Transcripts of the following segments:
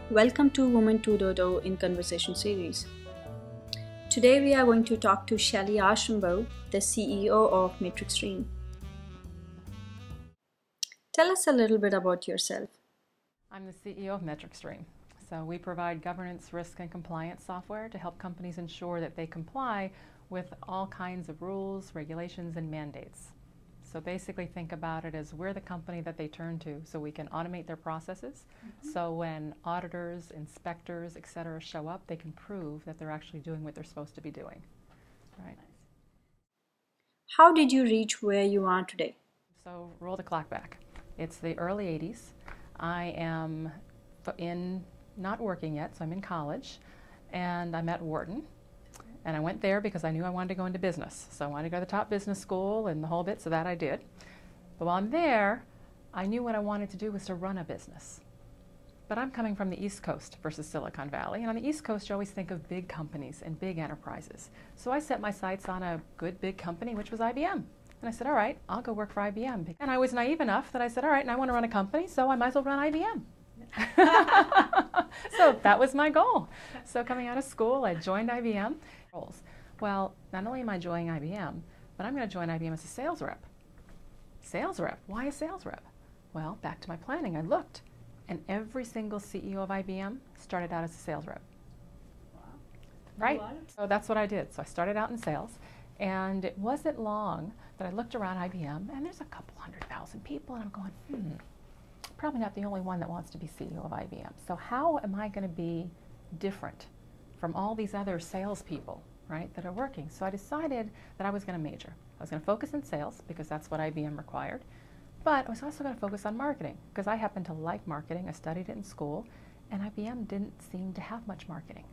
Welcome to Women 2.0 in Conversation series. Today we are going to talk to Shellye Archambeau, the CEO of MetricStream. Tell us a little bit about yourself. I'm the CEO of MetricStream. So we provide governance, risk, and compliance software to help companies ensure that they comply with all kinds of rules, regulations, and mandates. So basically think about it as we're the company that they turn to so we can automate their processes. So when auditors, inspectors, et cetera, show up, they can prove that they're actually doing what they're supposed to be doing. Right? How did you reach where you are today? So roll the clock back. It's the early 80s. I am not working yet, so I'm in college, and I'm at Wharton. And I went there because I knew I wanted to go into business. So I wanted to go to the top business school and the whole bit, so that I did. But while I'm there, I knew what I wanted to do was to run a business. But I'm coming from the East Coast versus Silicon Valley. And on the East Coast, you always think of big companies and big enterprises. So I set my sights on a good big company, which was IBM. And I said, all right, I'll go work for IBM. And I was naive enough that I said, all right, and I want to run a company, so I might as well run IBM. So that was my goal. So coming out of school, I joined IBM. Well, not only am I joining IBM, but I'm going to join IBM as a sales rep. Sales rep? Why a sales rep? Well, back to my planning, I looked, and every single CEO of IBM started out as a sales rep. Wow. Right? So that's what I did. So I started out in sales, and it wasn't long that I looked around IBM, and there's a couple 100,000 people, and I'm going, probably not the only one that wants to be CEO of IBM. So how am I going to be different from all these other salespeople, right, that are working? So I decided that I was going to major. I was going to focus in sales because that's what IBM required, but I was also going to focus on marketing because I happen to like marketing. I studied it in school, and IBM didn't seem to have much marketing.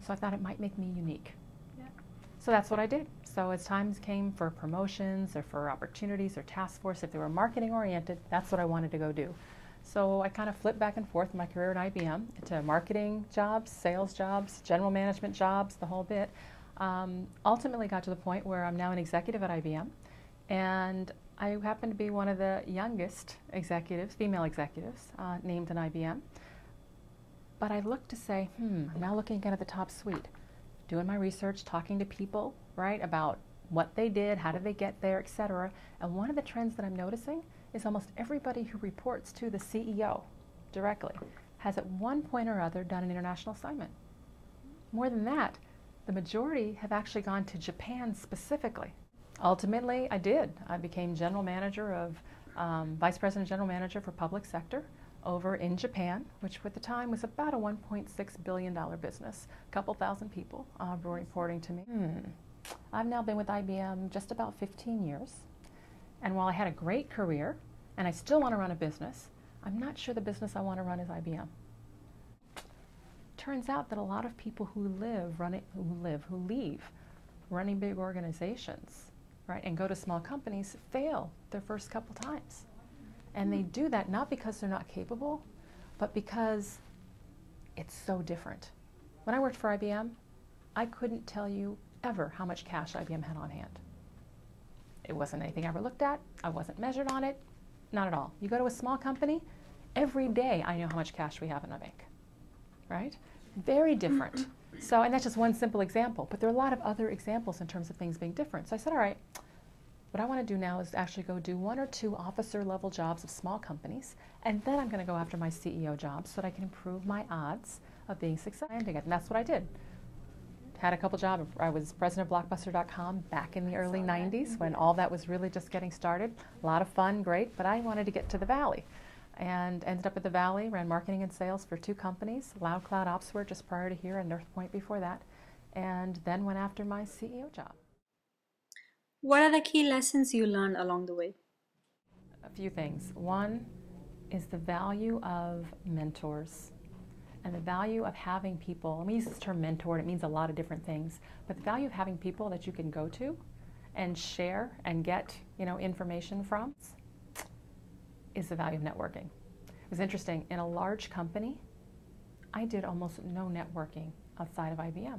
So I thought it might make me unique. Yeah. So that's what I did. So as times came for promotions or for opportunities or task force, if they were marketing oriented, that's what I wanted to go do. So I kind of flipped back and forth in my career at IBM to marketing jobs, sales jobs, general management jobs, the whole bit. Ultimately got to the point where I'm now an executive at IBM, and I happen to be one of the youngest executives, female executives, named in IBM. But I look to say, I'm now looking again at the top suite, doing my research, talking to people, right, about what they did, how did they get there, et cetera. And one of the trends that I'm noticing is almost everybody who reports to the CEO directly has at one point or other done an international assignment. More than that, the majority have actually gone to Japan specifically. Ultimately, I did. I became general manager of, vice president general manager for public sector over in Japan, which at the time was about a $1.6 billion business. A couple thousand people were reporting to me. I've now been with IBM just about 15 years. And while I had a great career, and I still want to run a business, I'm not sure the business I want to run is IBM. Turns out that a lot of people who leave running big organizations, right, and go to small companies fail their first couple times. And they do that not because they're not capable, but because it's so different. When I worked for IBM, I couldn't tell you ever how much cash IBM had on hand. It wasn't anything I ever looked at. I wasn't measured on it. Not at all. You go to a small company, every day I know how much cash we have in a bank, right? Very different. So, and that's just one simple example, but there are a lot of other examples in terms of things being different. So I said, all right, what I want to do now is actually go do 1 or 2 officer level jobs of small companies, and then I'm going to go after my CEO jobs so that I can improve my odds of being successful. And that's what I did. Had a couple jobs. I was president of BlockBuster.com back in the early 90s when all that was really just getting started. A lot of fun, great, but I wanted to get to the Valley. And ended up at the Valley, ran marketing and sales for 2 companies, Loud Cloud Opsware just prior to here and North Point before that, and then went after my CEO job. What are the key lessons you learned along the way? A few things. One is the value of mentors. And the value of having people, let me use this term mentor, it means a lot of different things, but the value of having people that you can go to and share and get, information from is the value of networking. It was interesting, in a large company, I did almost no networking outside of IBM.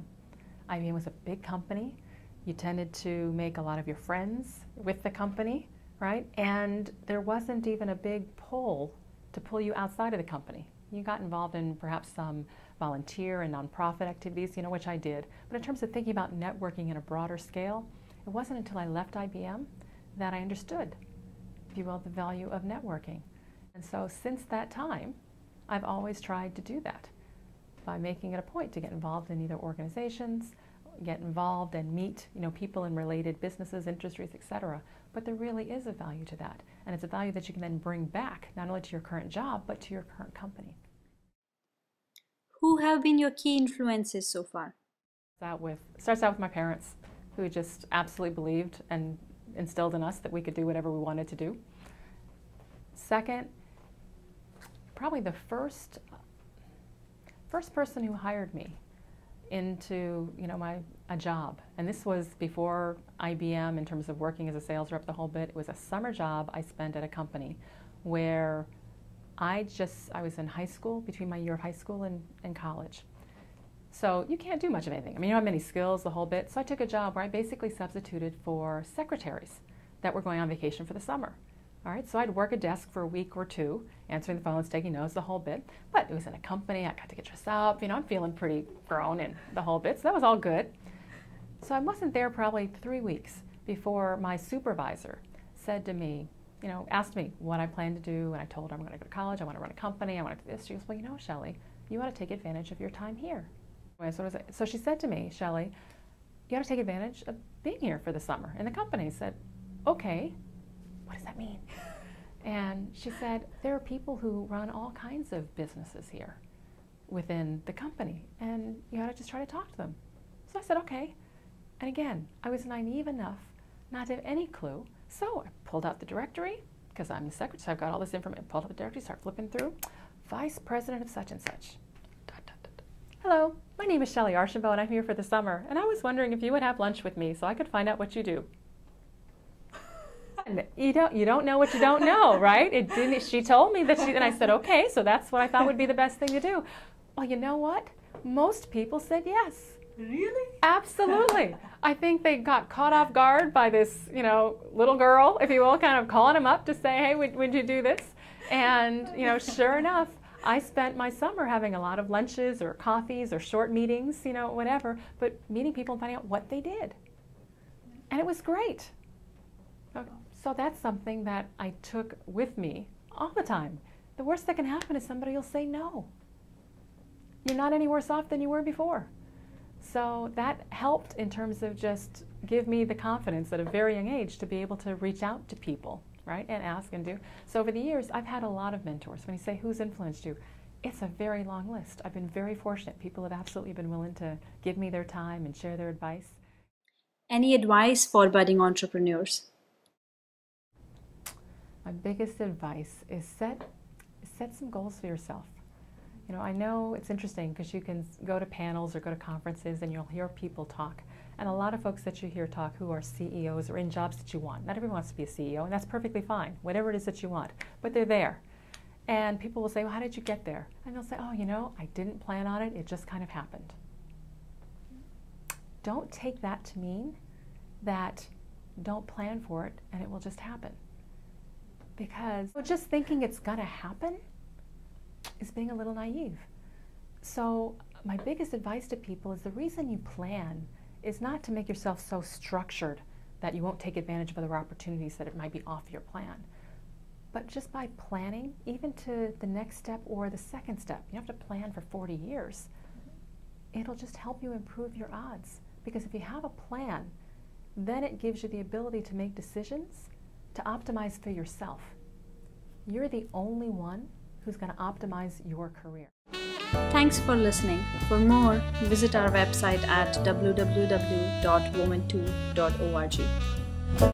IBM was a big company. You tended to make a lot of your friends with the company, right? And there wasn't even a big pull to pull you outside of the company. You got involved in perhaps some volunteer and nonprofit activities, which I did. But in terms of thinking about networking in a broader scale, it wasn't until I left IBM that I understood, if you will, the value of networking. And so since that time, I've always tried to do that by making it a point to get involved in either organizations, get involved and meet people in related businesses, industries, etc. But there really is a value to that. And it's a value that you can then bring back, not only to your current job, but to your current company. Who have been your key influences so far? Starts out with my parents, who just absolutely believed and instilled in us that we could do whatever we wanted to do. Second, probably the first person who hired me into a job, and this was before IBM in terms of working as a sales rep the whole bit. It was a summer job I spent at a company where I was in high school, between my year of high school and college. So you can't do much of anything. I mean, you don't have many skills, the whole bit. So I took a job where I basically substituted for secretaries that were going on vacation for the summer. All right, so I'd work a desk for a week or two, answering the phones, taking notes, the whole bit. But it was in a company, I got to get dressed up, I'm feeling pretty grown and the whole bit, so that was all good. So I wasn't there probably 3 weeks before my supervisor said to me, asked me what I planned to do, and I told her I'm going to go to college, I want to run a company, I want to do this. She goes, well, Shellye, you ought to take advantage of your time here. So she said to me, Shellye, you ought to take advantage of being here for the summer in the company. I said, okay. What does that mean? And she said, there are people who run all kinds of businesses here within the company, and you ought to just try to talk to them. So I said, okay. And again, I was naive enough not to have any clue. So I pulled out the directory, because I'm the secretary, so I've got all this information. Pulled out the directory, started flipping through. Vice President of such and such. Hello, my name is Shellye Archambeau, and I'm here for the summer. And I was wondering if you would have lunch with me so I could find out what you do. You don't know what you don't know, right? She told me that and I said, okay, so that's what I thought would be the best thing to do. Well, you know what? Most people said yes. Really? Absolutely. I think they got caught off guard by this, little girl, if you will, kind of calling them up to say, hey, would you do this? And, sure enough, I spent my summer having a lot of lunches or coffees or short meetings, whatever, but meeting people and finding out what they did. And it was great. So that's something that I took with me all the time. The worst that can happen is somebody will say no. You're not any worse off than you were before. So that helped in terms of just give me the confidence at a very young age to be able to reach out to people, right, and ask and do. So over the years, I've had a lot of mentors. When you say who's influenced you, it's a very long list. I've been very fortunate. People have absolutely been willing to give me their time and share their advice. Any advice for budding entrepreneurs? My biggest advice is set some goals for yourself. I know it's interesting because you can go to panels or go to conferences and you'll hear people talk. And a lot of folks that you hear talk who are CEOs are in jobs that you want. Not everyone wants to be a CEO, and that's perfectly fine, whatever it is that you want. But they're there. And people will say, well, how did you get there? And they'll say, oh, I didn't plan on it, it just kind of happened. Don't take that to mean that don't plan for it and it will just happen. Because just thinking it's going to happen is being a little naive. So my biggest advice to people is the reason you plan is not to make yourself so structured that you won't take advantage of other opportunities that it might be off your plan. But just by planning, even to the next step or the second step, you don't have to plan for 40 years. It'll just help you improve your odds. Because if you have a plan, then it gives you the ability to make decisions to optimize for yourself. You're the only one who's going to optimize your career. Thanks for listening. For more, visit our website at www.woman2.org.